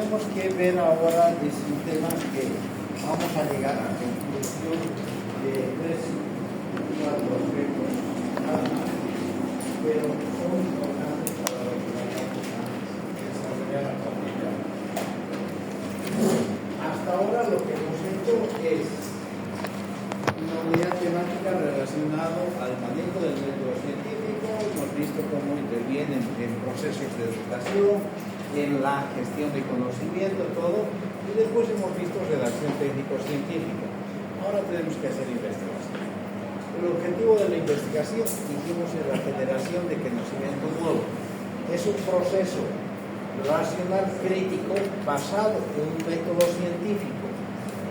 tenemos que ver ahora es un tema que vamos a llegar a la conclusión de 3 4 aspectos nada más, pero son importantes para lo que vamos a desarrollar a partir de ahora. Hasta ahora lo que hemos hecho es una unidad temática relacionada al manejo del método científico. Hemos visto cómo intervienen en procesos de educación, en la gestión de conocimiento, todo, y después hemos visto redacción técnico-científica. Ahora tenemos que hacer investigación. El objetivo de la investigación, dijimos, es la generación de conocimiento nuevo. Es un proceso racional crítico basado en un método científico.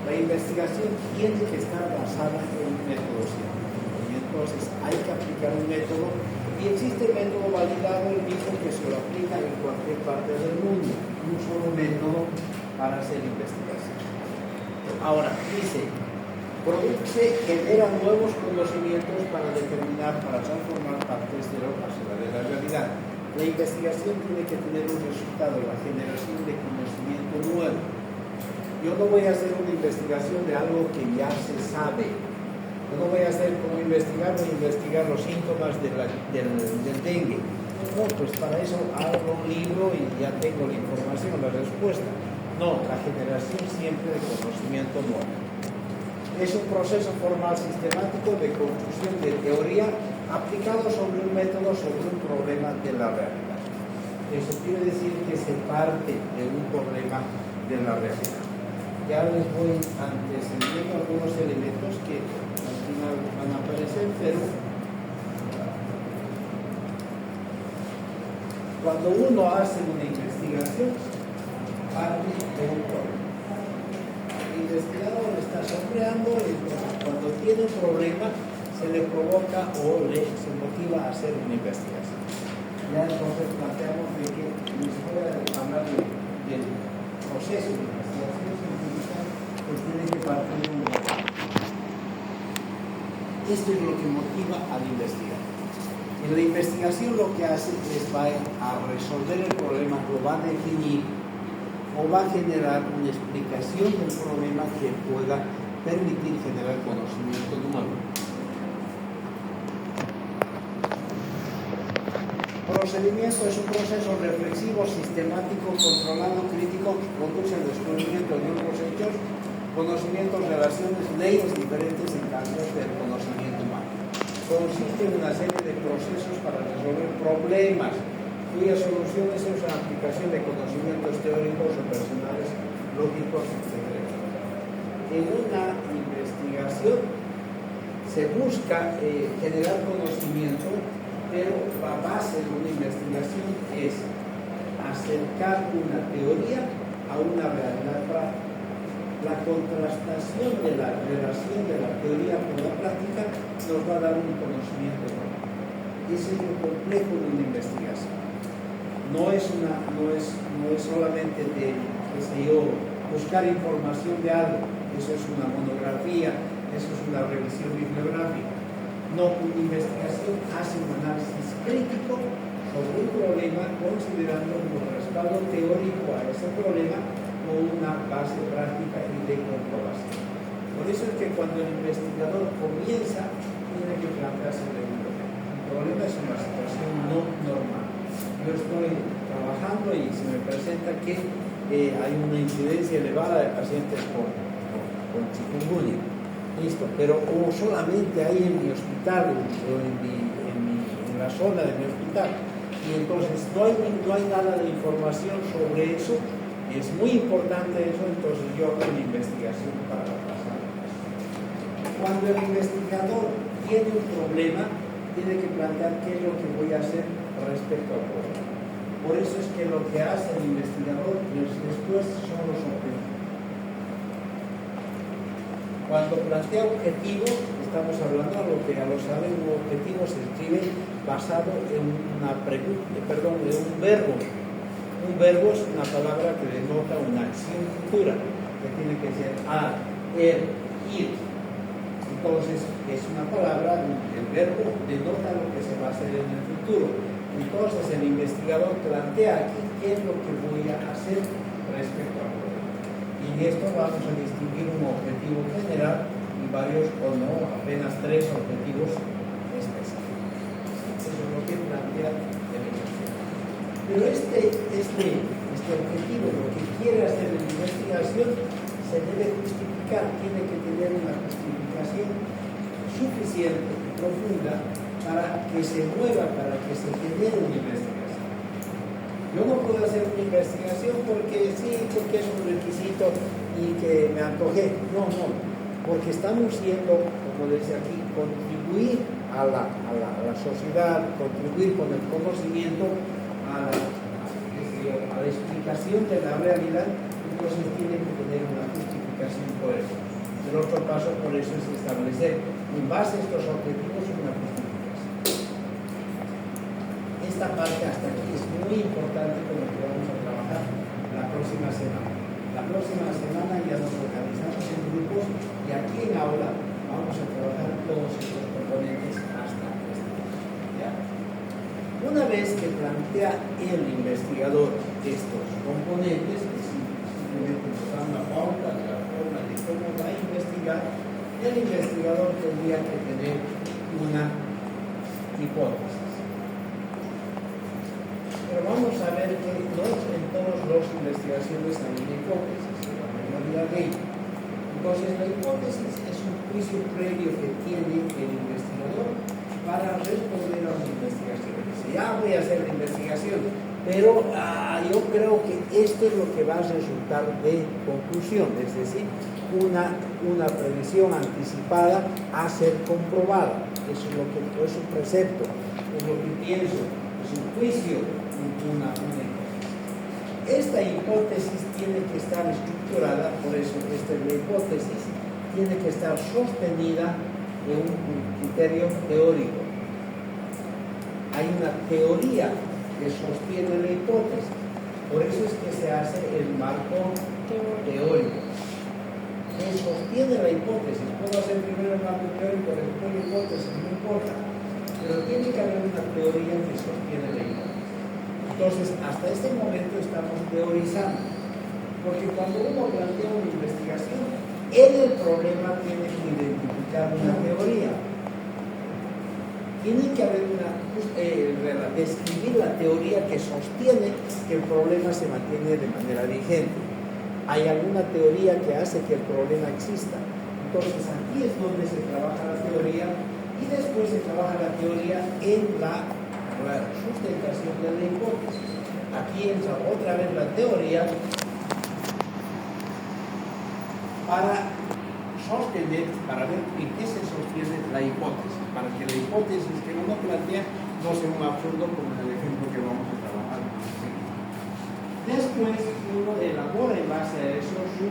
La investigación tiene que estar basada en un método científico. Y entonces hay que aplicar un método, y existe método validado, el mismo que se lo aplica en cualquier parte del mundo. Un solo método para hacer investigación. Ahora, dice, se generan nuevos conocimientos para determinar, para transformar partes de la realidad. La investigación tiene que tener un resultado, la generación de conocimiento nuevo. Yo no voy a hacer una investigación de algo que ya se sabe. Yo no voy a hacer como investigar los síntomas del dengue. No, pues para eso hago un libro y ya tengo la información, la respuesta. No, la generación siempre de conocimiento nuevo. Es un proceso formal sistemático de construcción de teoría aplicado sobre un método, sobre un problema de la realidad. Eso quiere decir que se parte de un problema de la realidad. Ya les voy antecediendo algunos elementos que al final van a aparecer, pero cuando uno hace una investigación, parte de un problema. El investigador está sombreando y cuando tiene un problema se le provoca o se motiva a hacer una investigación. Ya entonces planteamos de que les voy a hablar del proceso de investigación científica, pues tiene que partir de un problema. Esto es lo que motiva al investigador. En la investigación lo que hace es va a resolver el problema, lo va a definir o va a generar una explicación del problema que pueda permitir generar conocimiento nuevo. Procedimiento es un proceso reflexivo, sistemático, controlado, crítico, que conduce al descubrimiento de nuevos hechos, conocimientos, relaciones, leyes diferentes en campos del conocimiento humano. Consiste en una serie de procesos para resolver problemas, cuya solución es una aplicación de conocimientos teóricos o personales, lógicos, etc. En una investigación se busca generar conocimiento, pero la base de una investigación es acercar una teoría a una realidad práctica. La contrastación de la relación de la teoría con la práctica nos va a dar un conocimiento nuevo. Ese es lo complejo de una investigación. No es solamente de, buscar información de algo. Eso es una monografía, eso es una revisión bibliográfica. No, una investigación hace un análisis crítico sobre un problema considerando como respaldo teórico a ese problema o una base práctica y de comprobación. Por eso es que cuando el investigador comienza, tiene que plantearse el problema. El problema es una situación no normal. Yo estoy trabajando y se me presenta que hay una incidencia elevada de pacientes con chikungunya. Listo, pero solamente hay en mi hospital o en la zona de mi hospital. Y entonces no hay nada de información sobre eso. Es muy importante eso, entonces yo hago una investigación para pasar. Cuando el investigador tiene un problema, tiene que plantear qué es lo que voy a hacer respecto al problema. Por eso es que lo que hace el investigador después son los objetivos. Cuando plantea objetivos, estamos hablando de lo que ya lo saben, un objetivo se escribe basado en una pregunta, en un verbo. Un verbo es una palabra que denota una acción futura, que tiene que ser ir. Entonces, es una palabra, el verbo denota lo que se va a hacer en el futuro. Entonces, el investigador plantea aquí qué es lo que voy a hacer respecto al problema. Y en esto vamos a distinguir un objetivo general y varios o no, apenas 3 objetivos específicos. Eso es lo que plantea el investigador. Pero este objetivo, lo que quiere hacer la investigación, se debe justificar, tiene que tener una justificación suficiente y profunda para que se mueva, para que se genere una investigación. Yo no puedo hacer una investigación porque sí, porque es un requisito y que me antojé. No, porque estamos siendo, como decía aquí, contribuir a la sociedad, contribuir con el conocimiento a la explicación de la realidad. Entonces tiene que tener una justificación por eso. El otro paso por eso es establecer en base a estos objetivos una justificación. Esta parte hasta aquí es muy importante con lo que vamos a trabajar la próxima semana. La próxima semana ya nos organizamos en grupos y aquí en aula vamos a trabajar todos estos componentes hasta este punto. ¿Ya? Una vez que plantea el investigador estos componentes, nos da una pauta de la forma de cómo va a investigar, el investigador tendría que tener una hipótesis. Pero vamos a ver que no en todas las investigaciones hay una hipótesis, en la mayoría de ellas. Entonces la hipótesis es un juicio previo que tiene el investigador para responder a una investigación. Dice, ya voy a hacer la investigación, pero yo creo que esto es lo que va a resultar de conclusión, es decir, una previsión anticipada a ser comprobada. Eso es un precepto, es lo que pienso, es un juicio, una hipótesis. Esta hipótesis tiene que estar estructurada, por eso esta es la hipótesis, tiene que estar sostenida en un criterio teórico. Hay una teoría que sostiene la hipótesis. Por eso es que se hace el marco teórico. Que sostiene la hipótesis. Puedo hacer primero el marco teórico, después la hipótesis, no importa. Pero tiene que haber una teoría que sostiene la hipótesis. Entonces, hasta este momento estamos teorizando. Porque cuando uno plantea una investigación, en el problema tiene que identificar una teoría. Tiene que haber describir la teoría que sostiene que el problema se mantiene de manera vigente. Hay alguna teoría que hace que el problema exista. Entonces aquí es donde se trabaja la teoría y después se trabaja la teoría en la sustentación de la hipótesis. Aquí entra otra vez la teoría para sostener, para ver en qué se sostiene la hipótesis, para que la hipótesis que uno plantea no sea un absurdo como en el ejemplo que vamos a trabajar. Después uno elabora en base a eso su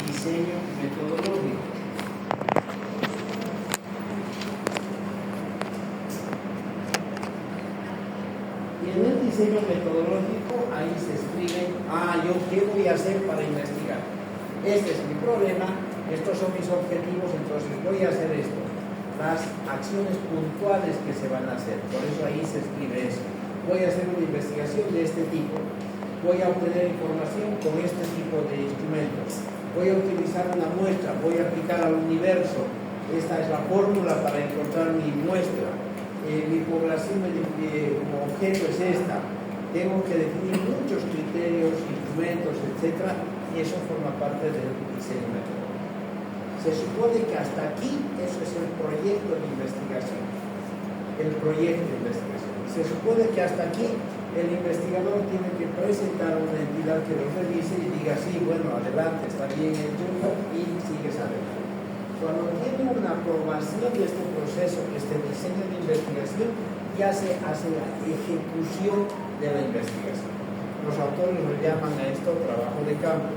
diseño metodológico. Y en el diseño metodológico ahí se escribe, yo qué voy a hacer para investigar. Este es mi problema. Estos son mis objetivos, entonces voy a hacer esto. Las acciones puntuales que se van a hacer, por eso ahí se escribe eso. Voy a hacer una investigación de este tipo. Voy a obtener información con este tipo de instrumentos. Voy a utilizar una muestra, voy a aplicar al universo. Esta es la fórmula para encontrar mi muestra. Mi población como objeto es esta. Tengo que definir muchos criterios, instrumentos, etc. Y eso forma parte del diseño metodológico. Se supone que hasta aquí eso es el proyecto de investigación. El proyecto de investigación. Se supone que hasta aquí el investigador tiene que presentar a una entidad que lo revise y diga, sí, bueno, adelante, está bien hecho y sigues adelante. Cuando tiene una aprobación de este proceso, este diseño de investigación, ya se hace la ejecución de la investigación. Los autores lo llaman a esto trabajo de campo,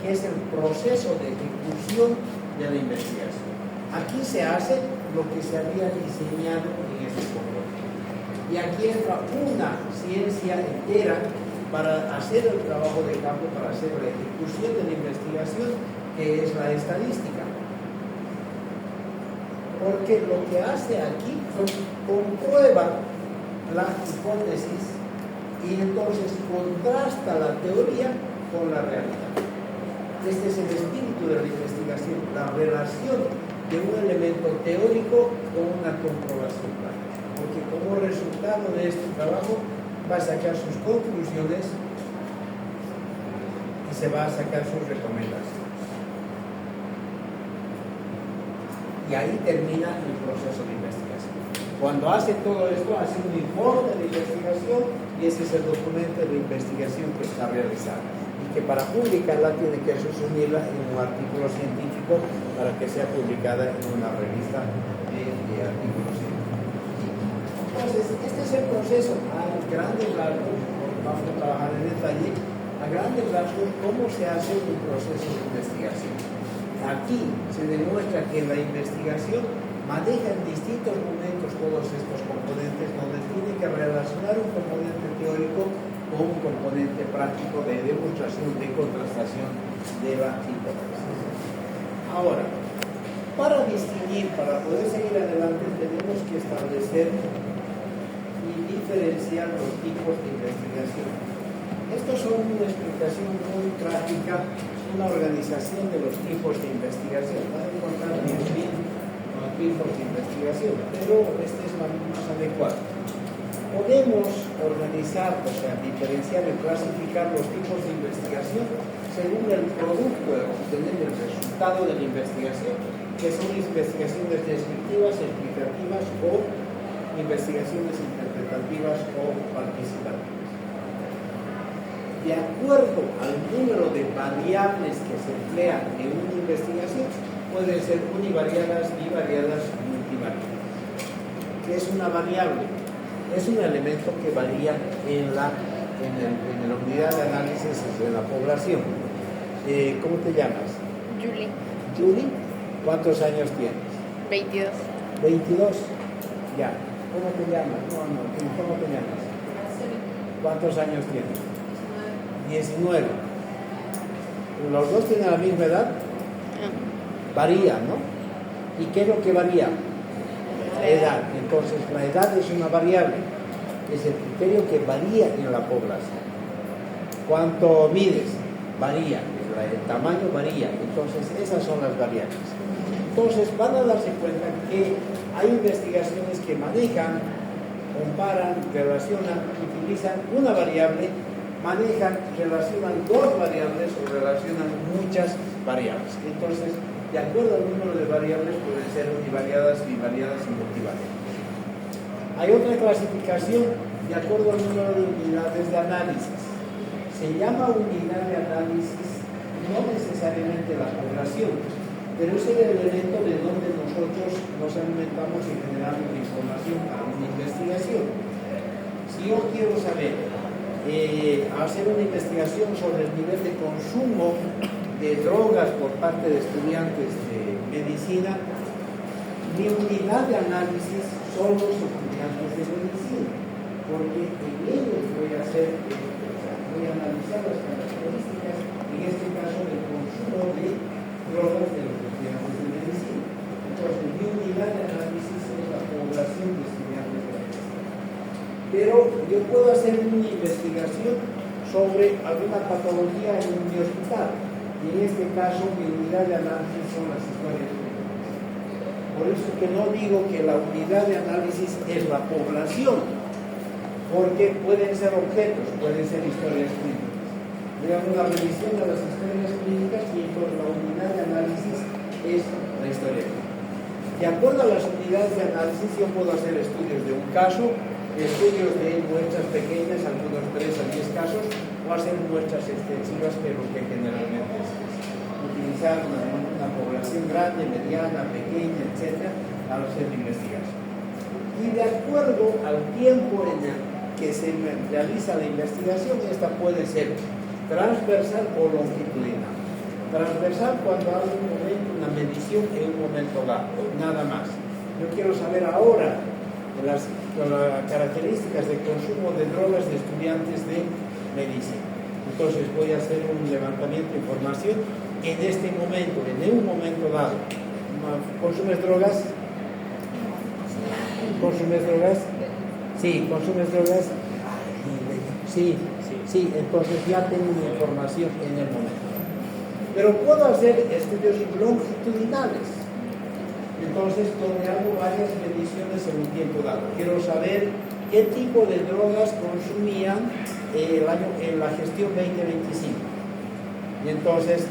que es el proceso de ejecución de la investigación. Aquí se hace lo que se había diseñado en este conjunto. Y aquí entra una ciencia entera para hacer el trabajo de campo, para hacer la ejecución de la investigación, que es la estadística. Porque lo que hace aquí comprueba la hipótesis y entonces contrasta la teoría con la realidad. Este es el espíritu de la investigación, la relación de un elemento teórico con una comprobación práctica, porque como resultado de este trabajo va a sacar sus conclusiones y se va a sacar sus recomendaciones. Y ahí termina el proceso de investigación. Cuando hace todo esto, hace un informe de investigación y ese es el documento de investigación que está realizada. Y que para publicarla tiene que resumirla en un artículo científico para que sea publicada en una revista de artículos científicos. Entonces, este es el proceso a grandes rasgos, vamos a trabajar en detalle, a grandes rasgos cómo se hace un proceso de investigación. Aquí se demuestra que la investigación maneja en distintos momentos todos estos componentes donde tiene que relacionar un componente teórico con un componente práctico de demostración, de contrastación de la hipótesis. Ahora, para distinguir, para poder seguir adelante, tenemos que establecer y diferenciar los tipos de investigación. Estos son una explicación muy práctica, una organización de los tipos de investigación. Van a encontrar 10.000 tipos de investigación, pero este es más adecuado. Podemos organizar, o sea, diferenciar y clasificar los tipos de investigación según el producto, obtener el resultado de la investigación, que son investigaciones descriptivas, explicativas o investigaciones interpretativas o participativas. De acuerdo al número de variables que se emplean en una investigación, pueden ser univariadas, bivariadas, multivariadas. ¿Qué es una variable? Es un elemento que varía en la unidad de análisis de la población. ¿Cómo te llamas? Julie. Julie, ¿cuántos años tienes? 22. 22. Ya. ¿Cómo te llamas? ¿Cómo te llamas? ¿Cuántos años tienes? 19. ¿Los dos tienen la misma edad? Varía, ¿no? ¿Y qué es lo que varía? La edad. Entonces, la edad es una variable. Es el criterio que varía en la población. ¿Cuánto mides? Varía. El tamaño varía. Entonces, esas son las variables. Entonces, van a darse cuenta que hay investigaciones que manejan, comparan, relacionan, utilizan una variable, manejan, relacionan dos variables o relacionan muchas variables. Entonces, de acuerdo al número de variables, pueden ser univariadas, bivariadas y multivariadas. Hay otra clasificación de acuerdo al número de unidades de análisis. Se llama unidad de análisis no necesariamente la población, pero es el elemento de donde nosotros nos alimentamos y generamos información para una investigación. Si yo quiero saber, hacer una investigación sobre el nivel de consumo de drogas por parte de estudiantes de medicina, mi unidad de análisis son los estudiantes de medicina, porque en ellos voy a analizar las características, en este caso del consumo de drogas de los estudiantes de medicina. Entonces, mi unidad de análisis es la población de estudiantes de medicina. Pero yo puedo hacer una investigación sobre alguna patología en mi hospital. Y en este caso, mi unidad de análisis son las historias clínicas. Por eso que no digo que la unidad de análisis es la población, porque pueden ser objetos, pueden ser historias clínicas. Digamos, la revisión de las historias clínicas y entonces la unidad de análisis es la historia clínica. De acuerdo a las unidades de análisis, yo puedo hacer estudios de un caso, estudios de muestras pequeñas, algunos 3 a 10 casos, o hacer muestras extensivas, que es lo que generalmente es utilizar una población grande, mediana, pequeña, etc., para hacer investigación. Y de acuerdo al tiempo en el que se realiza la investigación, esta puede ser transversal o longitudinal. Transversal cuando hago una medición en un momento dado, nada más. Yo quiero saber ahora las características de consumo de drogas de estudiantes de medicina. Entonces voy a hacer un levantamiento de información en este momento, en un momento dado. ¿Consumes drogas? ¿Consumes drogas? Sí, consumes drogas. Sí, sí, entonces ya tengo mi información en el momento. Pero puedo hacer estudios longitudinales. Entonces, donde hago varias mediciones en un tiempo dado. Quiero saber qué tipo de drogas consumían en la gestión 2025. Y entonces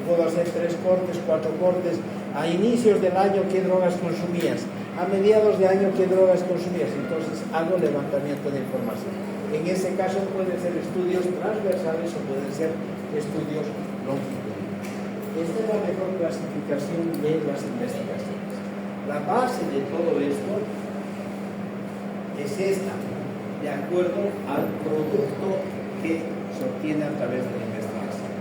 puedo hacer 3 cortes, 4 cortes. A inicios del año, ¿qué drogas consumías? A mediados de año, ¿qué drogas consumías? Entonces hago levantamiento de información. En ese caso pueden ser estudios transversales o pueden ser estudios longitudinales. Esta es la mejor clasificación de las investigaciones. La base de todo esto es esta, de acuerdo al producto que se obtiene a través de la investigación.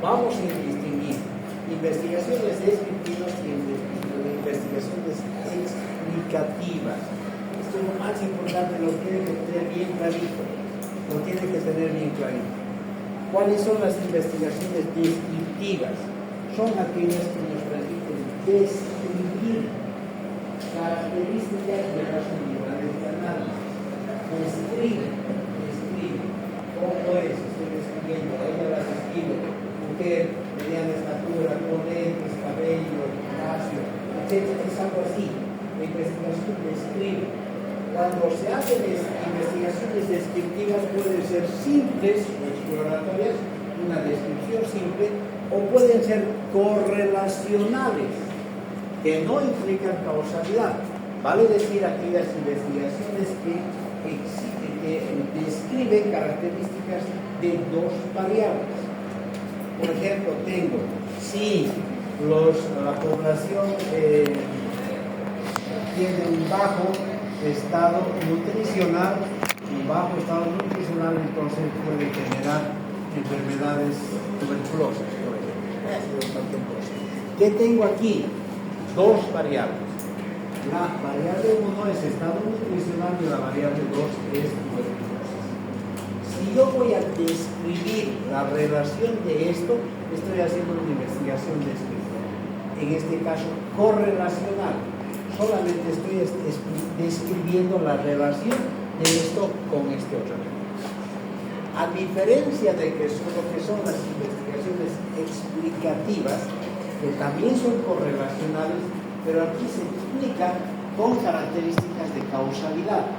Vamos a distinguir investigaciones descriptivas y investigaciones explicativas. Esto es lo más importante, lo tiene que tener bien clarito. Lo tiene que tener bien clarito. ¿Cuáles son las investigaciones descriptivas? Son aquellas que nos permiten describir características de las unidades de análisis. Describe. ¿Cómo es? Estoy describiendo, ella las describe. Mujer, mediana estatura, con lentes, cabello, gimnasio, etc. Es algo así. La investigación describe. Cuando se hacen investigaciones descriptivas pueden ser simples o exploratorias, una descripción simple, o pueden ser correlacionales, que no implican causalidad. Vale decir aquellas investigaciones que describen características de 2 variables. Por ejemplo, tengo si la población tiene un bajo estado nutricional, entonces puede generar enfermedades tuberculosas, por ejemplo. ¿Qué tengo aquí? 2 variables. La variable 1 es estado nutricional y la variable 2 es tuberculosis. Si yo voy a describir la relación de esto, estoy haciendo una investigación descriptiva. En este caso, correlacional. Solamente estoy describiendo la relación de esto con este otro. A diferencia de lo que son las investigaciones explicativas, que también son correlacionales, pero aquí se explican con características de causalidad,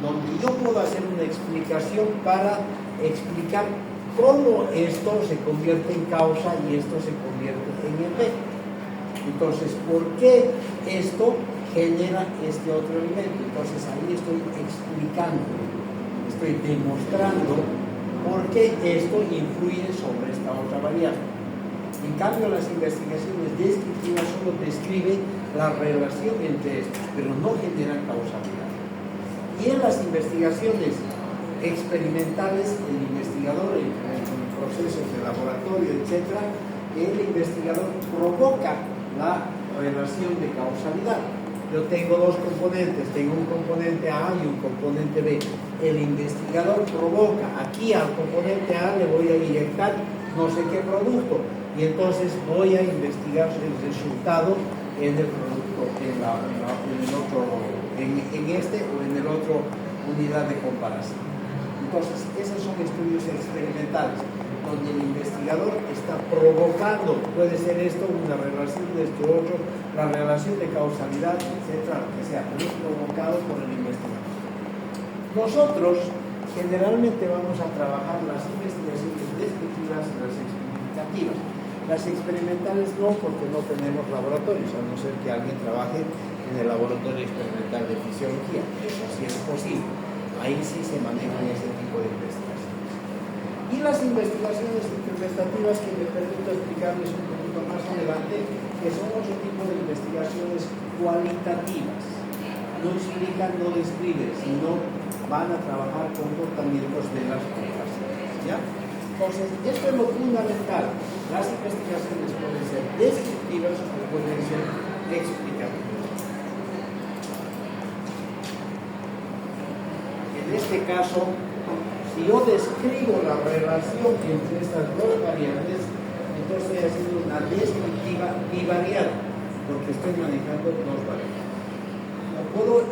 donde yo puedo hacer una explicación para explicar cómo esto se convierte en causa y esto se convierte en efecto. Entonces, ¿por qué esto genera este otro elemento? Entonces, ahí estoy explicando, estoy demostrando por qué esto influye sobre esta otra variable. En cambio, las investigaciones descriptivas solo describen la relación entre estos, pero no generan causalidad. Y en las investigaciones experimentales, el investigador, en procesos de laboratorio, etc., el investigador provoca la relación de causalidad. Yo tengo 2 componentes, tengo un componente A y un componente B. El investigador provoca, aquí al componente A le voy a inyectar no sé qué producto, y entonces voy a investigar el resultado en el producto, en este o en el otro unidad de comparación. Entonces, esos son estudios experimentales, donde el investigador está provocando, puede ser esto, una relación de este otro, la relación de causalidad, etcétera, lo que sea, pero es provocado por el investigador. Nosotros generalmente vamos a trabajar las investigaciones descriptivas y las explicativas. Las experimentales no, porque no tenemos laboratorios, a no ser que alguien trabaje en el laboratorio experimental de fisiología. Eso sí es posible. Ahí sí se manejan ese tipo de investigaciones. Y las investigaciones interpretativas, que me permito explicarles un poquito más adelante, que son otro tipo de investigaciones cualitativas. No explican, no describen, sino van a trabajar comportamientos de las poblaciones. ¿Ya? Entonces, esto es lo fundamental. Las investigaciones pueden ser descriptivas o pueden ser explicativas. En este caso, si yo describo la relación entre estas 2 variables, entonces estoy haciendo una descriptiva bivariada, porque estoy manejando 2 variables. No puedo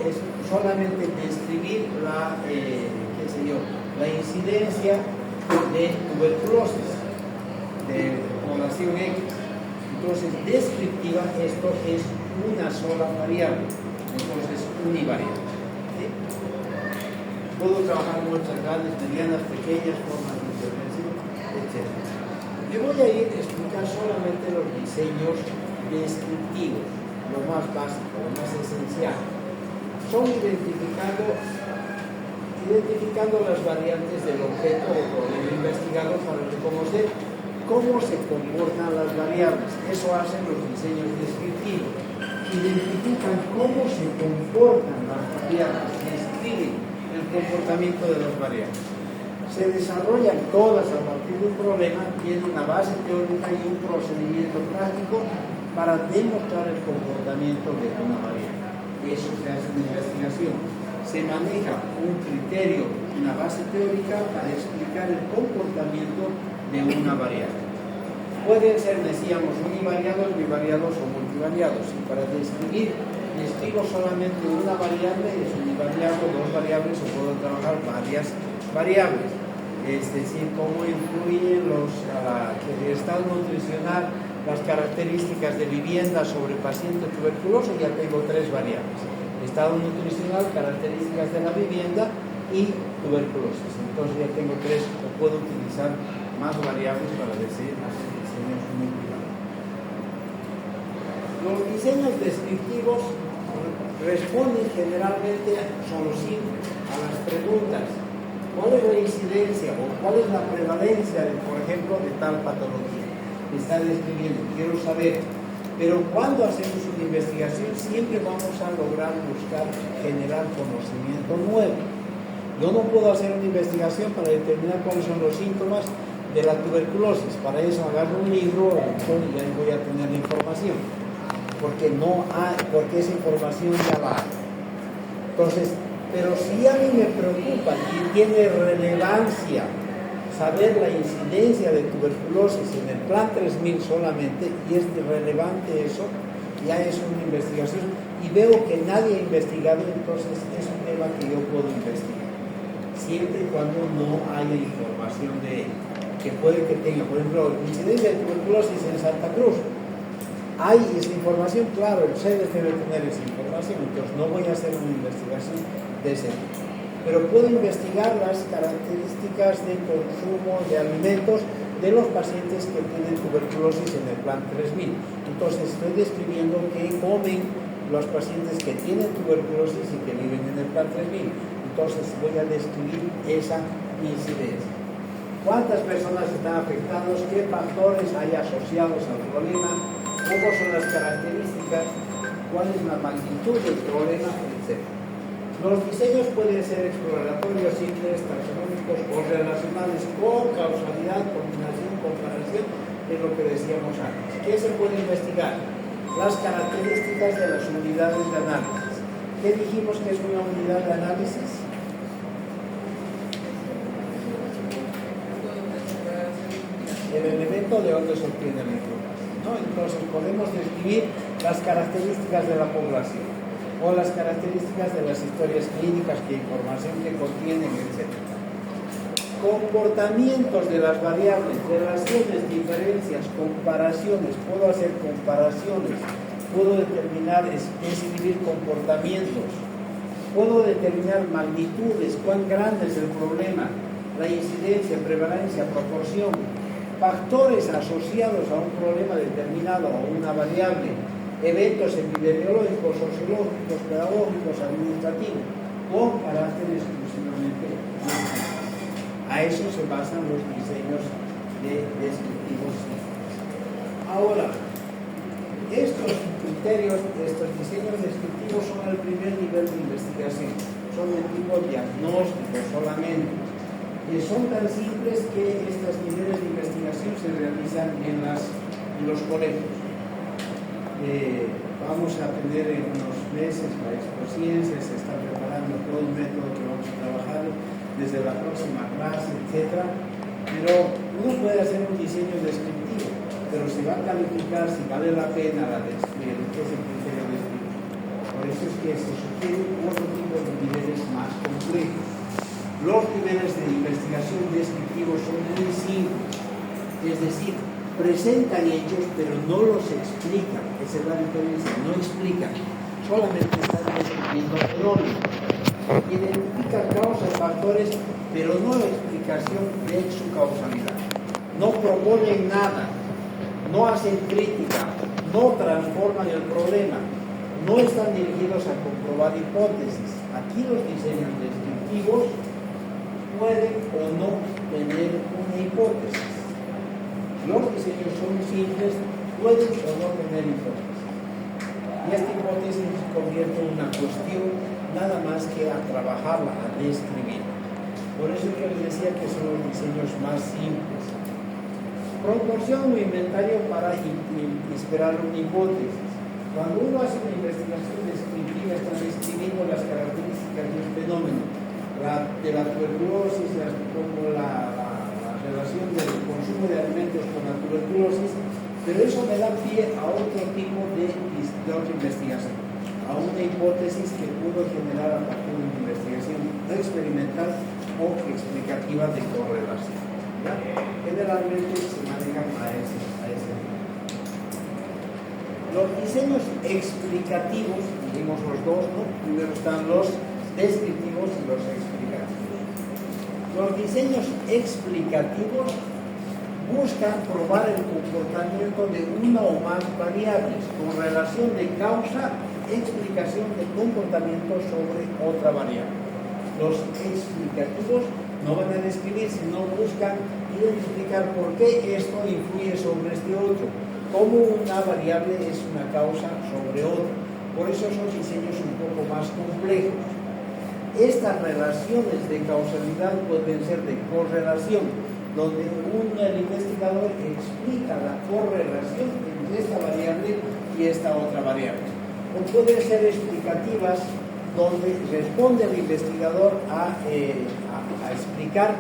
solamente describir la, la incidencia de tuberculosis de población X. Entonces, descriptiva, esto es una sola variable, entonces univariable. ¿Sí? Puedo trabajar muchas grandes, medianas, pequeñas formas de intervención, etc. Yo voy a ir a explicar solamente los diseños descriptivos, lo más básico, lo más esencial. Son identificando las variantes del objeto o problema investigado para reconocer cómo se comportan las variables. Eso hacen los diseños descriptivos. Identifican cómo se comportan las variables, describen el comportamiento de las variables. Se desarrollan todas a partir de un problema, tiene una base teórica y un procedimiento práctico para demostrar el comportamiento de una variable. Eso se hace en investigación. Se maneja un criterio, una base teórica para explicar el comportamiento de una variable. Pueden ser, decíamos, univariados, bivariados o multivariados. Y para describo solamente una variable, es univariado, dos variables, o puedo trabajar varias variables. Es decir, cómo influyen el estado nutricional, las características de vivienda sobre paciente tuberculoso. Ya tengo tres variables: estado nutricional, características de la vivienda y tuberculosis. Entonces ya tengo tres, o puedo utilizar más variables para hacer diseños multivariados. Los diseños descriptivos responden generalmente, son los simples, a las preguntas: ¿cuál es la incidencia o cuál es la prevalencia, por ejemplo, de tal patología? Me está describiendo, quiero saber. Pero cuando hacemos una investigación siempre vamos a lograr buscar generar conocimiento nuevo. Yo no puedo hacer una investigación para determinar cuáles son los síntomas de la tuberculosis. Para eso agarro un libro y ahí voy a tener la información. Porque esa información ya la hay. Entonces, pero si a mí me preocupa y tiene relevancia saber la incidencia de tuberculosis en el plan 3000 solamente, y es relevante eso, ya es una investigación, y veo que nadie ha investigado, entonces es un tema que yo puedo investigar, siempre y cuando no haya información de él, que puede que tenga, por ejemplo, incidencia de tuberculosis en Santa Cruz. Hay esa información, claro, el CEDES debe tener esa información, entonces no voy a hacer una investigación de ese tipo. Pero puedo investigar las características de consumo de alimentos de los pacientes que tienen tuberculosis en el plan 3000. Entonces estoy describiendo qué comen los pacientes que tienen tuberculosis y que viven en el plan 3000. Entonces voy a describir esa incidencia. ¿Cuántas personas están afectadas? ¿Qué factores hay asociados al problema? ¿Cómo son las características? ¿Cuál es la magnitud del problema? Etcétera. Los diseños pueden ser exploratorios, simples, taxonómicos o relacionales con causalidad, combinación, comparación, de lo que decíamos antes. ¿Qué se puede investigar? Las características de las unidades de análisis. ¿Qué dijimos que es una unidad de análisis? El elemento de donde se obtiene la información, ¿no? Entonces podemos describir las características de la población, o las características de las historias clínicas, que información que contienen, etc. Comportamientos de las variables, relaciones, diferencias, comparaciones. Puedo hacer comparaciones, puedo determinar, describir comportamientos, puedo determinar magnitudes, cuán grande es el problema, la incidencia, prevalencia, proporción, factores asociados a un problema determinado o una variable, eventos epidemiológicos, sociológicos, pedagógicos, administrativos, con carácter exclusivamente científico. A eso se basan los diseños descriptivos. Ahora, estos criterios, estos diseños descriptivos son el primer nivel de investigación, son de tipo diagnóstico solamente. Son tan simples que estos niveles de investigación se realizan en los colegios. Vamos a tener en unos meses la Expociencia, se está preparando todo un método que vamos a trabajar desde la próxima clase, etc. Pero uno puede hacer un diseño descriptivo, pero se va a calificar si vale la pena la descripción, que es el criterio descriptivo. Por eso es que se sugieren otro tipo de niveles más complejos. Los niveles de investigación descriptivos son muy simples, es decir, presentan hechos pero no los explican. Esa es la diferencia, no explican, solamente están describiendo fenómenos. Identifican causas, factores, pero no la explicación de su causalidad. No proponen nada, no hacen crítica, no transforman el problema, no están dirigidos a comprobar hipótesis. Aquí los diseños descriptivos pueden o no tener una hipótesis. Los diseños son simples, pueden o no tener hipótesis. Y esta hipótesis se convierte en una cuestión nada más que a trabajarla, a describir. Por eso que les decía que son los diseños más simples. Proporciona un inventario para esperar una hipótesis. Cuando uno hace una investigación descriptiva, está describiendo las características de un fenómeno, de la tuberculosis, como la relación del consumo de alimentos con la tuberculosis, pero eso me da pie a otro tipo de otra investigación, a una hipótesis que pudo generar a partir de una investigación experimental o explicativa de correlación. ¿Ya? Generalmente se manejan a ese nivel. Los diseños explicativos, vimos los dos, ¿no? Primero están los descriptivos y los explicativos. Los diseños explicativos buscan probar el comportamiento de una o más variables con relación de causa, explicación de comportamiento sobre otra variable. Los explicativos no van a describir, sino buscan identificar por qué esto influye sobre este otro, cómo una variable es una causa sobre otra. Por eso son diseños un poco más complejos. Estas relaciones de causalidad pueden ser de correlación, donde el investigador explica la correlación entre esta variable y esta otra variable. O pueden ser explicativas, donde responde el investigador a explicar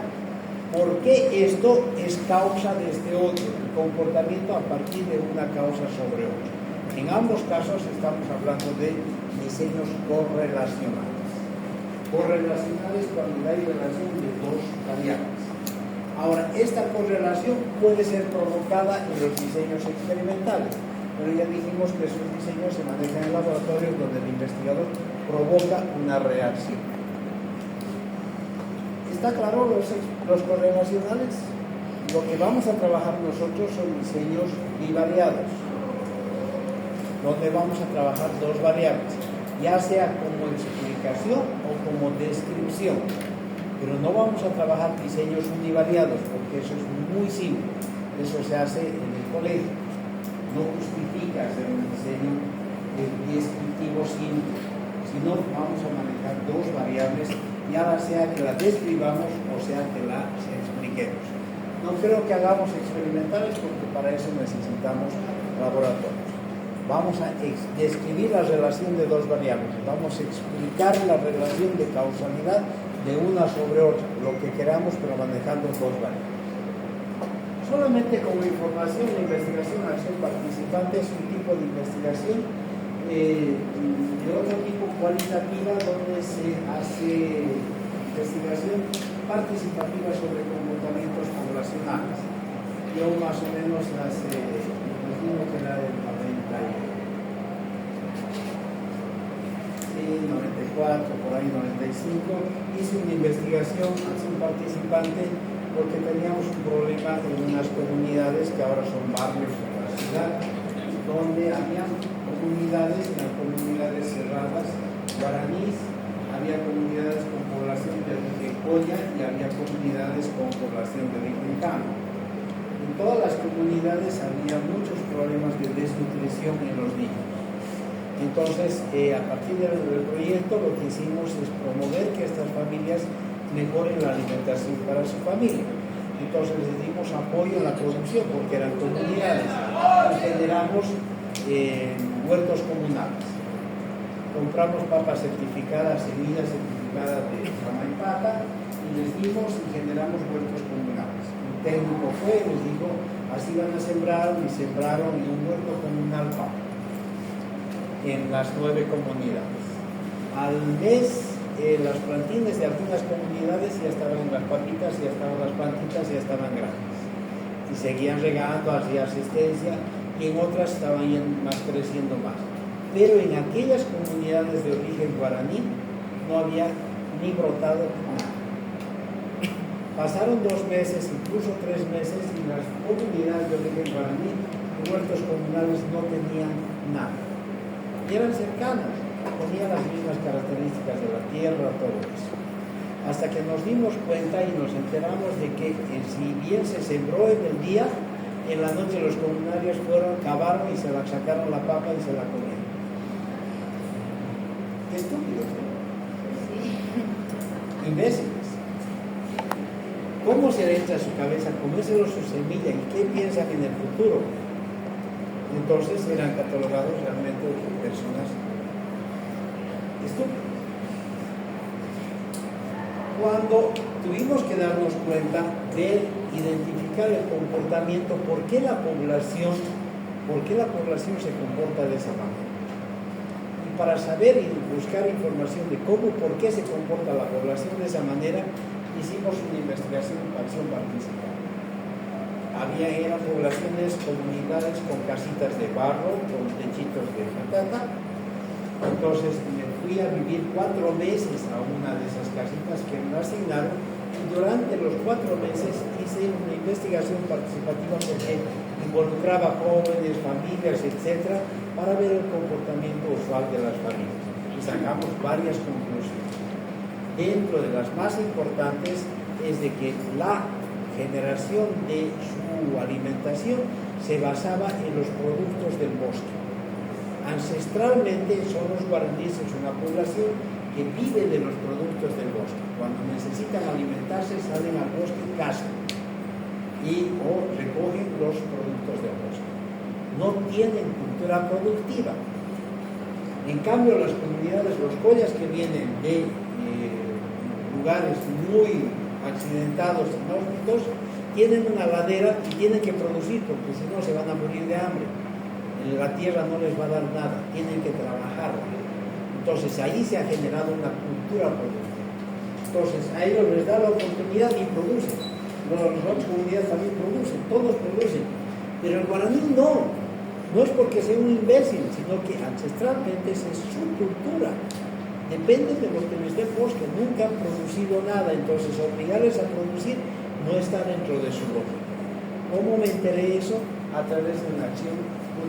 por qué esto es causa de este otro, el comportamiento a partir de una causa sobre otra. En ambos casos estamos hablando de diseños correlacionales. Correlacionales cuando hay relación de dos variables. Ahora, esta correlación puede ser provocada en los diseños experimentales, pero ya dijimos que esos diseños se manejan en laboratorios donde el investigador provoca una reacción. ¿Está claro los correlacionales? Lo que vamos a trabajar nosotros son diseños bivariados, donde vamos a trabajar dos variables, ya sea como explicación o como descripción. Pero no vamos a trabajar diseños univariados, porque eso es muy simple. Eso se hace en el colegio. No justifica hacer un diseño descriptivo simple, sino vamos a manejar dos variables, ya sea que la describamos o sea que la expliquemos. No creo que hagamos experimentales, porque para eso necesitamos laboratorios. Vamos a describir la relación de dos variables, vamos a explicar la relación de causalidad de una sobre otra, lo que queramos, pero manejando dos variables. Solamente como información, la investigación acción participante es un tipo de investigación de otro tipo cualitativa, donde se hace investigación participativa sobre comportamientos poblacionales. Yo más o menos hace, imagino que era del 94, por ahí 95, hice una investigación, acción participante, porque teníamos un problema en unas comunidades que ahora son barrios de la ciudad, donde había comunidades, eran comunidades cerradas, guaraníes, había comunidades con población de Ricoya y había comunidades con población de Rincano. En todas las comunidades había muchos problemas de desnutrición en los niños. Entonces, a partir del proyecto, lo que hicimos es promover que estas familias mejoren la alimentación para su familia. Entonces, les dimos apoyo a la producción, porque eran comunidades, y generamos huertos comunales. Compramos papas certificadas, semillas certificadas de Jamaipata, y les dimos y generamos huertos comunales. Un técnico fue, les dijo, así van a sembrar, y sembraron en un huerto comunal papa en las 9 comunidades. Al mes las plantines de algunas comunidades ya estaban las papitas, ya estaban las plantitas, ya estaban grandes. Y seguían regando, hacía asistencia, y en otras estaban creciendo más. Pero en aquellas comunidades de origen guaraní no había ni brotado nada. Pasaron 2 meses, incluso 3 meses, y las comunidades de origen guaraní, huertos comunales, no tenían nada. Y eran cercanas, tenían las mismas características de la tierra, todo eso. Hasta que nos dimos cuenta y nos enteramos de que si bien se sembró en el día, en la noche los comunarios fueron, cavaron y se la sacaron la papa y se la comieron. Qué estúpidos, ¿no? Imbéciles. ¿Cómo se le entra a su cabeza comérselo su semilla y qué piensan en el futuro? Entonces eran catalogados realmente como personas estúpidas. Cuando tuvimos que darnos cuenta de identificar el comportamiento, ¿por qué la población se comporta de esa manera? Y para saber y buscar información de cómo, por qué se comporta la población de esa manera, hicimos una investigación de acción participativa. Eran poblaciones, comunidades con casitas de barro, con techitos de patata. Entonces me fui a vivir 4 meses a una de esas casitas que me asignaron, y durante los 4 meses hice una investigación participativa porque involucraba jóvenes, familias, etc., para ver el comportamiento usual de las familias. Y sacamos varias conclusiones. Dentro de las más importantes es de que la generación de su alimentación se basaba en los productos del bosque. Ancestralmente son los guaraníes una población que vive de los productos del bosque. Cuando necesitan alimentarse salen al bosque, cazan o recogen los productos del bosque. No tienen cultura productiva. En cambio, las comunidades, los collas que vienen de lugares muy accidentados, inhóspitos, tienen una ladera y tienen que producir, porque si no se van a morir de hambre. La tierra no les va a dar nada, tienen que trabajar. Entonces ahí se ha generado una cultura productiva. Entonces a ellos les da la oportunidad y producen. Las otras comunidades también producen, todos producen. Pero el guaraní no es porque sea un imbécil, sino que ancestralmente esa es su cultura. Depende de lo que les dé bosque, nunca han producido nada, entonces obligarles a producir no está dentro de su lógica. ¿Cómo me enteré eso? A través de una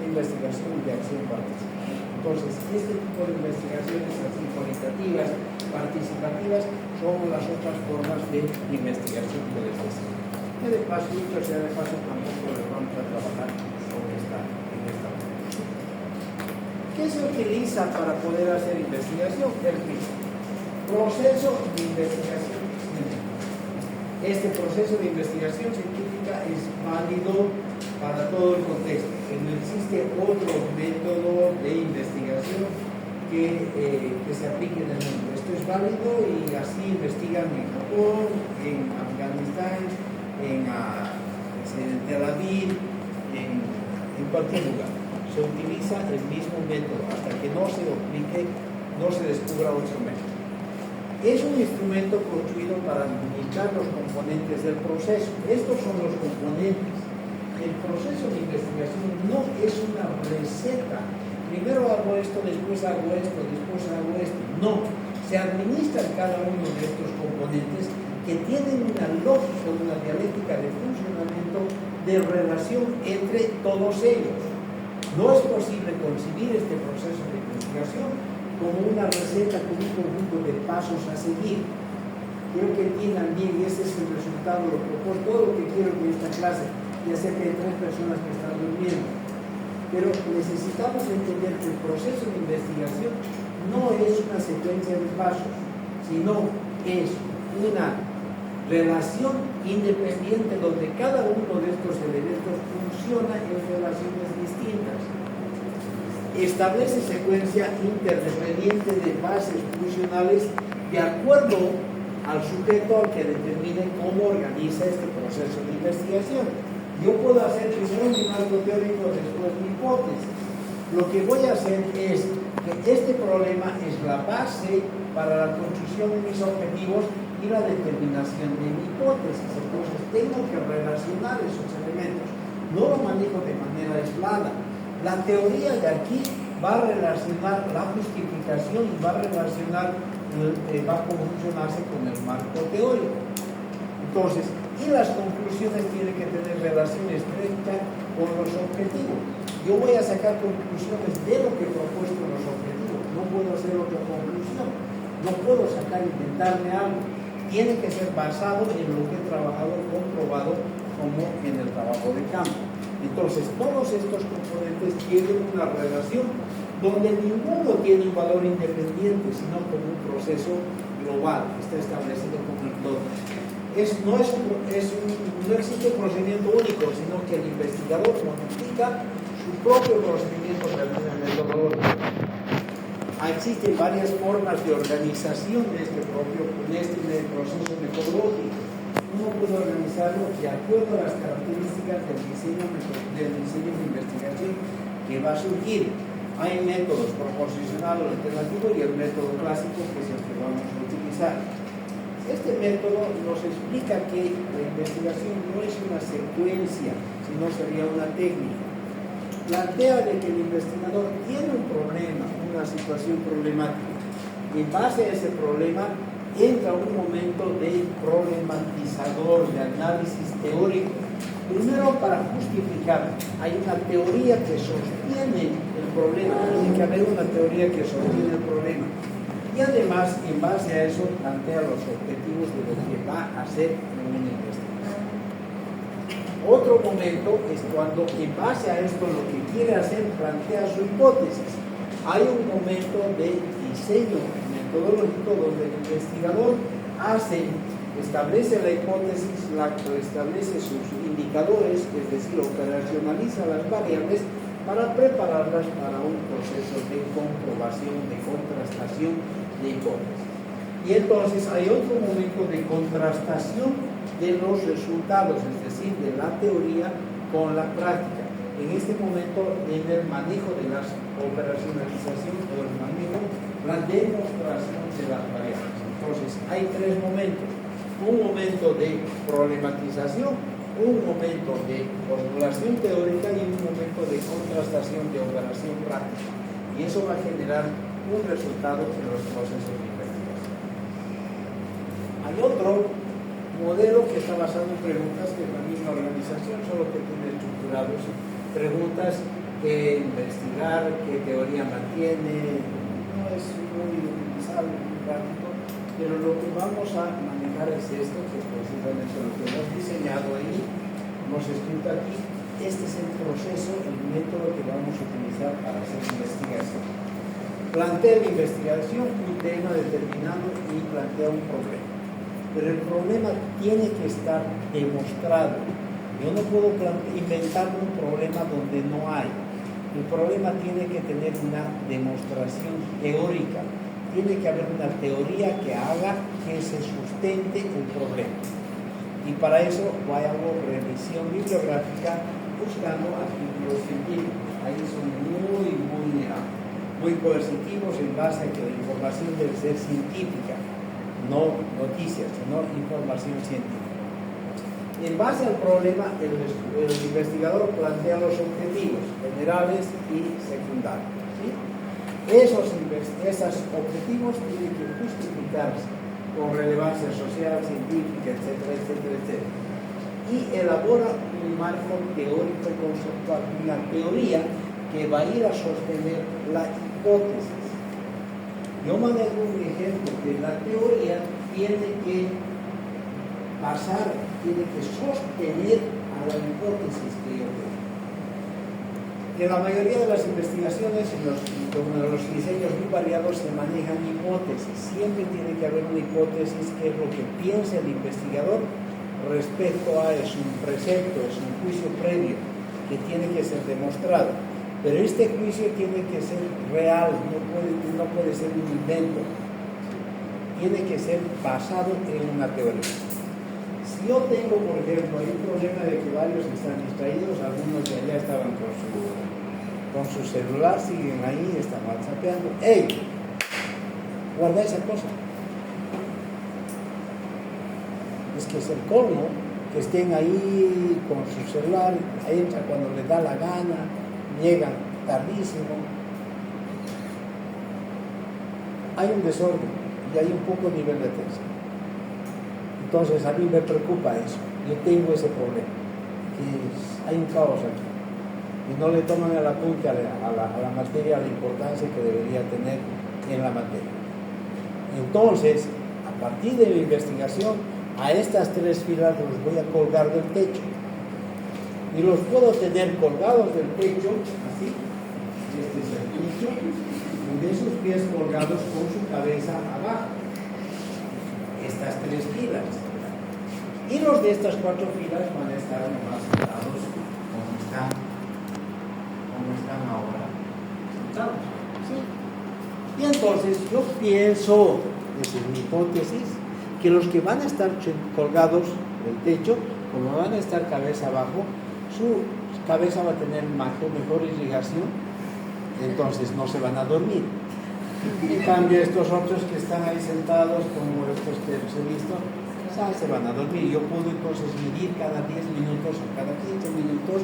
investigación de acción participativa. Entonces, este tipo de investigaciones así cualitativas, participativas, son las otras formas de investigación que les decía. Que de paso, dicho sea de paso, tampoco les vamos a trabajar con esta forma. ¿Qué se utiliza para poder hacer investigación? El proceso de investigación científica. Este proceso de investigación científica es válido para todo el contexto. No existe otro método de investigación que se aplique en el mundo. Esto es válido y así investigan en Japón, en Afganistán, en Tel Aviv, en cualquier lugar. Se utiliza el mismo método hasta que no se aplique, no se descubra otro método. Es un instrumento construido para limitar los componentes del proceso. Estos son los componentes. El proceso de investigación no es una receta. Primero hago esto, después hago esto, después hago esto. No. Se administran cada uno de estos componentes que tienen una lógica, una dialéctica de funcionamiento, de relación entre todos ellos. No es posible concebir este proceso de investigación como una receta, como un conjunto de pasos a seguir. Quiero que entiendan bien, y este es el resultado, lo propongo, todo lo que quiero en esta clase, ya sé que hay 3 personas que están durmiendo, pero necesitamos entender que el proceso de investigación no es una secuencia de pasos, sino es una relación independiente donde cada uno de estos elementos funciona en relaciones distintas. Establece secuencia interdependiente de bases funcionales de acuerdo al sujeto al que determine cómo organiza este proceso de investigación. Yo puedo hacer primero un marco teórico, después mi hipótesis. Lo que voy a hacer es que este problema es la base para la construcción de mis objetivos y la determinación de mi hipótesis. Entonces tengo que relacionar esos elementos. No lo manejo de manera aislada. La teoría de aquí va a relacionar la justificación y va a relacionar, va a conjuncionarse con el marco teórico. Entonces, y las conclusiones tienen que tener relación estrecha con los objetivos. Yo voy a sacar conclusiones de lo que he propuesto en los objetivos. No puedo hacer otra conclusión. No puedo sacar, inventarme algo. Tiene que ser basado en lo que he trabajado, comprobado, como en el trabajo de campo. Entonces, todos estos componentes tienen una relación donde ninguno tiene un valor independiente, sino como un proceso global que está establecido como el todo. No existe procedimiento único, sino que el investigador modifica su propio procedimiento metodológico. Existen varias formas de organización de este proceso metodológico. Uno puede organizarlo de acuerdo a las características del diseño de investigación que va a surgir. Hay métodos proposicional o alternativo y el método clásico, que es el que vamos a utilizar. Este método nos explica que la investigación no es una secuencia, sino sería una técnica. Plantea de que el investigador tiene un problema, una situación problemática. En base a ese problema entra un momento de problematizador, de análisis teórico. Primero, para justificar, hay una teoría que sostiene el problema, tiene que haber una teoría que sostiene el problema. Y además, en base a eso, plantea los objetivos de lo que va a hacer en una investigación. Otro momento es cuando, en base a esto, lo que quiere hacer, plantea su hipótesis. Hay un momento de diseño metodológico donde el investigador establece la hipótesis, establece sus indicadores, es decir, operacionaliza las variables para prepararlas para un proceso de comprobación, de contrastación de hipótesis. Y entonces hay otro momento de contrastación de los resultados, es decir, de la teoría con la práctica. En este momento, en el manejo de la operacionalización o el manejo, la demostración de las variables. Entonces, hay tres momentos. Un momento de problematización, un momento de formulación teórica y un momento de contrastación de operación práctica. Y eso va a generar un resultado en los procesos de investigación. Hay otro modelo que está basado en preguntas que es la misma organización, solo que tiene estructurados preguntas que investigar, qué teoría mantiene. No es muy utilizable, muy práctico, pero lo que vamos a manejar es esto, que es precisamente lo que hemos diseñado ahí, hemos escrito aquí. Este es el proceso, el método que vamos a utilizar para hacer investigación. Plantea la investigación un tema determinado y plantea un problema. Pero el problema tiene que estar demostrado. Yo no puedo inventar un problema donde no hay. El problema tiene que tener una demostración teórica. Tiene que haber una teoría que haga que se sustente el problema. Y para eso hago revisión bibliográfica buscando artículos científicos. Ahí son muy coercitivos en base a que la información debe ser científica, no noticias, sino información científica. En base al problema, el investigador plantea los objetivos generales y secundarios. ¿Sí? Esos objetivos tienen que justificarse con relevancia social, científica, etcétera, etcétera, etcétera. Y elabora un marco teórico conceptual, una teoría que va a ir a sostener la hipótesis. Yo manejo un ejemplo que la teoría tiene que sostener a la hipótesis que yo tengo. En la mayoría de las investigaciones, en los diseños muy variados, se manejan hipótesis. Siempre tiene que haber una hipótesis, que es lo que piensa el investigador respecto a, es un precepto, es un juicio previo que tiene que ser demostrado. Pero este juicio tiene que ser real, no puede ser un invento. Tiene que ser basado en una teoría. Si yo tengo, por ejemplo, hay un problema de que varios están distraídos, algunos de allá estaban con su celular, siguen ahí, están whatsappeando. ¡Ey! guarda esa cosa. Es que es el colmo que estén ahí con su celular, entra cuando les da la gana, llegan tardísimo. Hay un desorden y hay un poco nivel de atención. Entonces a mí me preocupa eso. Yo tengo ese problema, que hay un caos aquí y no le toman el apunte a la materia la importancia que debería tener en la materia. Entonces, a partir de la investigación, a estas 3 filas los voy a colgar del techo y los puedo tener colgados del techo, así. Este es el techo, y de sus pies colgados con su cabeza abajo. Estas 3 filas. Y los de estas 4 filas van a estar más sentados como están ahora sentados. ¿Sí? Y entonces yo pienso, esa es mi hipótesis, que los que van a estar colgados del techo, como van a estar cabeza abajo, su cabeza va a tener mejor irrigación, entonces no se van a dormir. En cambio, estos otros que están ahí sentados, como estos que os he visto, se van a dormir. Yo puedo entonces medir cada 10 minutos o cada 15 minutos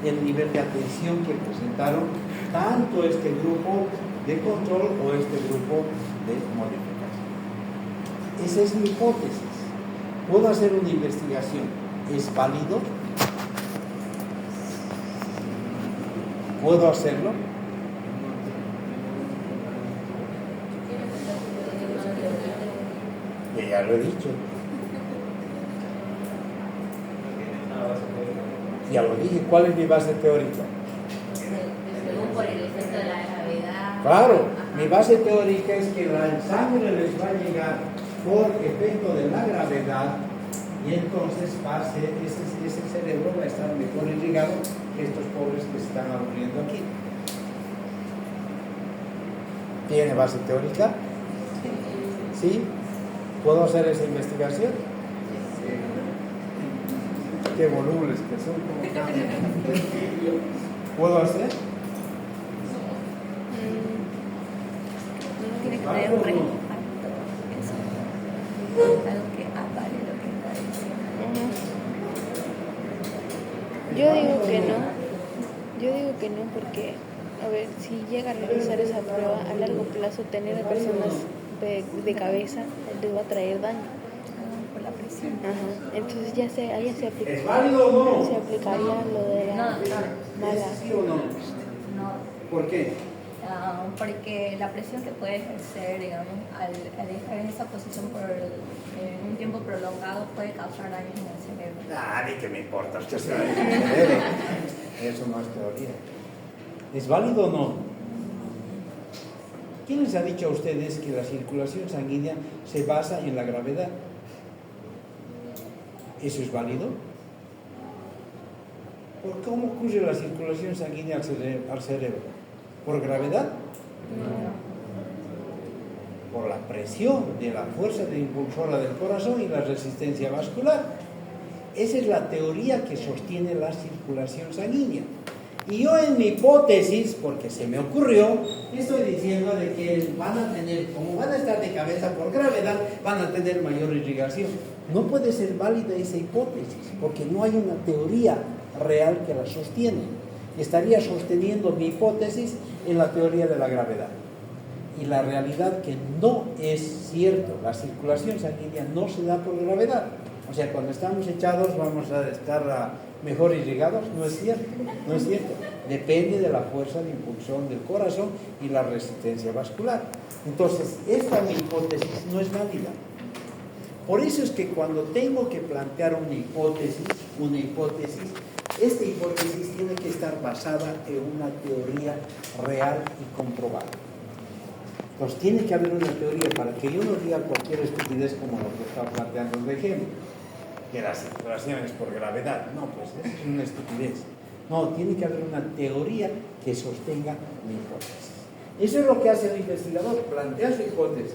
el nivel de atención que presentaron tanto este grupo de control o este grupo de modificación. Esa es mi hipótesis. ¿Puedo hacer una investigación? ¿Es válido? ¿Puedo hacerlo? Ya lo he dicho. Ya lo dije. ¿Cuál es mi base teórica? Según por el efecto de la gravedad. Claro, mi base teórica es que la sangre les va a llegar por efecto de la gravedad y entonces va a ser, ese cerebro va a estar mejor irrigado que estos pobres que se están aburriendo aquí. ¿Tiene base teórica? ¿Sí? ¿Puedo hacer esa investigación? Qué volubles que son. ¿Puedo hacer? Tiene que tener un impacto. Algo que avale lo que está diciendo. Yo digo que no. Yo digo que no porque, a ver, si llega a realizar esa prueba a largo plazo, tener a personas de cabeza les va a traer daño. Por la presión. Ajá. Entonces ahí se aplica. ¿Es válido o no? Se aplicaría lo de la mala. ¿Sí o no? No. ¿Por qué? Porque la presión que puede ejercer, digamos, al estar en esa posición por un tiempo prolongado puede causar daños en el cerebro. Ni que me importa, usted se va a entender. Eso no es teoría. ¿Es válido o no? ¿Quién les ha dicho a ustedes que la circulación sanguínea se basa en la gravedad? ¿Eso es válido? ¿Por cómo ocurre la circulación sanguínea al cerebro? ¿Por gravedad? No. Por la presión de la fuerza de impulsora del corazón y la resistencia vascular. Esa es la teoría que sostiene la circulación sanguínea. Y yo en mi hipótesis, porque se me ocurrió, estoy diciendo de que van a tener, como van a estar de cabeza por gravedad, van a tener mayor irrigación. No puede ser válida esa hipótesis, porque no hay una teoría real que la sostiene. Estaría sosteniendo mi hipótesis en la teoría de la gravedad. Y la realidad que no es cierto, la circulación sanguínea no se da por gravedad. O sea, cuando estamos echados vamos a estar mejor irrigados. No es cierto, no es cierto. Depende de la fuerza de impulsión del corazón y la resistencia vascular. Entonces, esta mi hipótesis no es válida. Por eso es que cuando tengo que plantear una hipótesis, esta hipótesis tiene que estar basada en una teoría real y comprobada. Entonces tiene que haber una teoría para que yo no diga cualquier estupidez como lo que está planteando el ejemplo, que la circulación es por gravedad. No, pues eso es una estupidez. No, tiene que haber una teoría que sostenga mi hipótesis. Eso es lo que hace el investigador, plantea su hipótesis,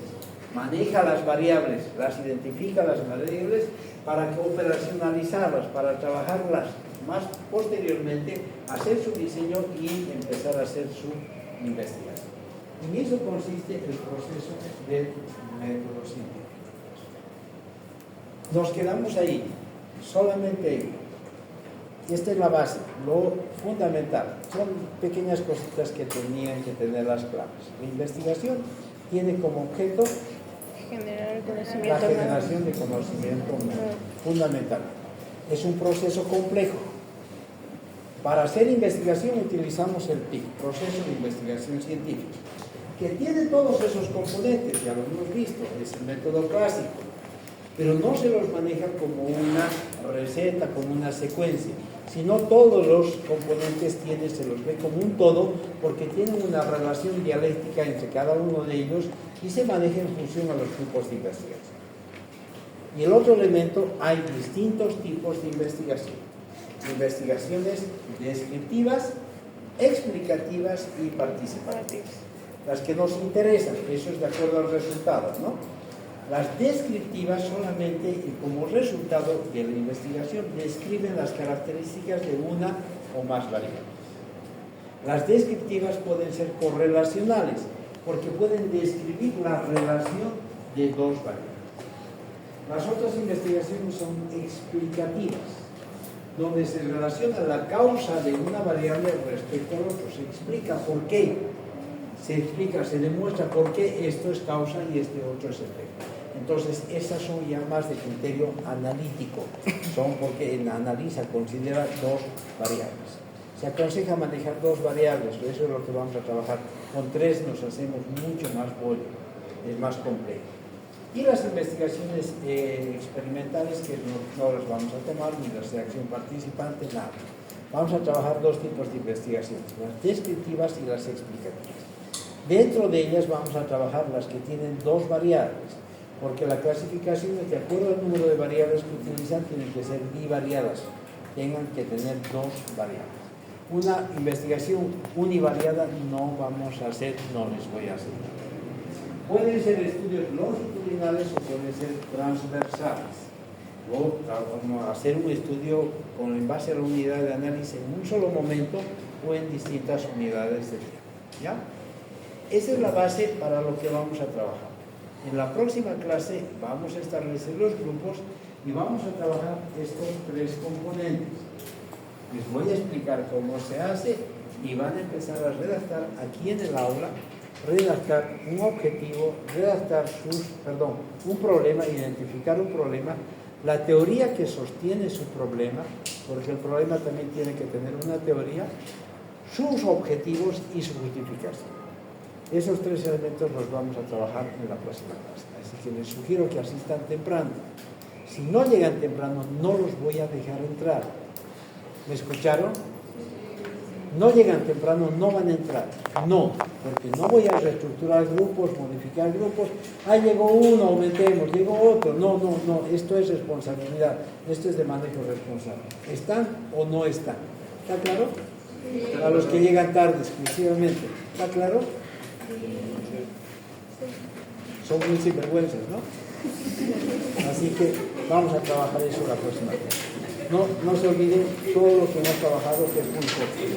maneja las variables, las identifica las variables para operacionalizarlas, para trabajarlas más posteriormente, hacer su diseño y empezar a hacer su investigación. En eso consiste el proceso del método científico. Nos quedamos ahí, solamente ahí. Esta es la base, lo fundamental. Son pequeñas cositas que tenían que tener las claves. La investigación tiene como objeto Generar la conocimiento. generación de conocimiento fundamental. Es un proceso complejo. Para hacer investigación utilizamos el PIC, Proceso de Investigación Científica, que tiene todos esos componentes, ya lo hemos visto, es el método clásico, pero no se los maneja como una receta, como una secuencia, sino todos los componentes se los ve como un todo, porque tienen una relación dialéctica entre cada uno de ellos y se maneja en función a los tipos de investigación. Y el otro elemento, hay distintos tipos de investigación. Investigaciones descriptivas, explicativas y participativas. Las que nos interesan, eso es de acuerdo al resultado, ¿no? Las descriptivas solamente y como resultado de la investigación describen las características de una o más variables. Las descriptivas pueden ser correlacionales porque pueden describir la relación de dos variables. Las otras investigaciones son explicativas, donde se relaciona la causa de una variable respecto al otro, se explica por qué, se demuestra por qué esto es causa y este otro es efecto. Entonces, esas son ya más de criterio analítico, son porque en analiza, considera dos variables. Se aconseja manejar dos variables, eso es lo que vamos a trabajar. Con tres nos hacemos mucho más bollo, es más complejo. Y las investigaciones experimentales, que no las vamos a tomar, ni las de acción participante, nada. Vamos a trabajar dos tipos de investigaciones, las descriptivas y las explicativas. Dentro de ellas vamos a trabajar las que tienen dos variables, porque la clasificación, de acuerdo al número de variables que utilizan, tienen que ser bivariadas, tengan que tener dos variables. Una investigación univariada no vamos a hacer, no les voy a hacer. Pueden ser estudios longitudinales o pueden ser transversales. O hacer un estudio en base a la unidad de análisis en un solo momento o en distintas unidades de tiempo. ¿Ya? Esa es la base para lo que vamos a trabajar. En la próxima clase vamos a establecer los grupos y vamos a trabajar estos tres componentes. Les voy a explicar cómo se hace y van a empezar a redactar aquí en el aula, redactar un objetivo, redactar un problema, identificar un problema, la teoría que sostiene su problema, porque el problema también tiene que tener una teoría, sus objetivos y su justificación. Esos tres elementos los vamos a trabajar en la próxima clase. Así que les sugiero que asistan temprano. Si no llegan temprano, no los voy a dejar entrar. ¿Me escucharon? No llegan temprano, no van a entrar. No, porque no voy a reestructurar grupos, modificar grupos. Llegó uno, aumentemos, llegó otro. No, esto es responsabilidad. Esto es de manejo responsable. ¿Están o no están? ¿Está claro? A los que llegan tarde exclusivamente. ¿Está claro? Son muy sinvergüenzas, ¿no? Así que vamos a trabajar eso la próxima vez. No se olviden todo lo que hemos trabajado, que es muy importante.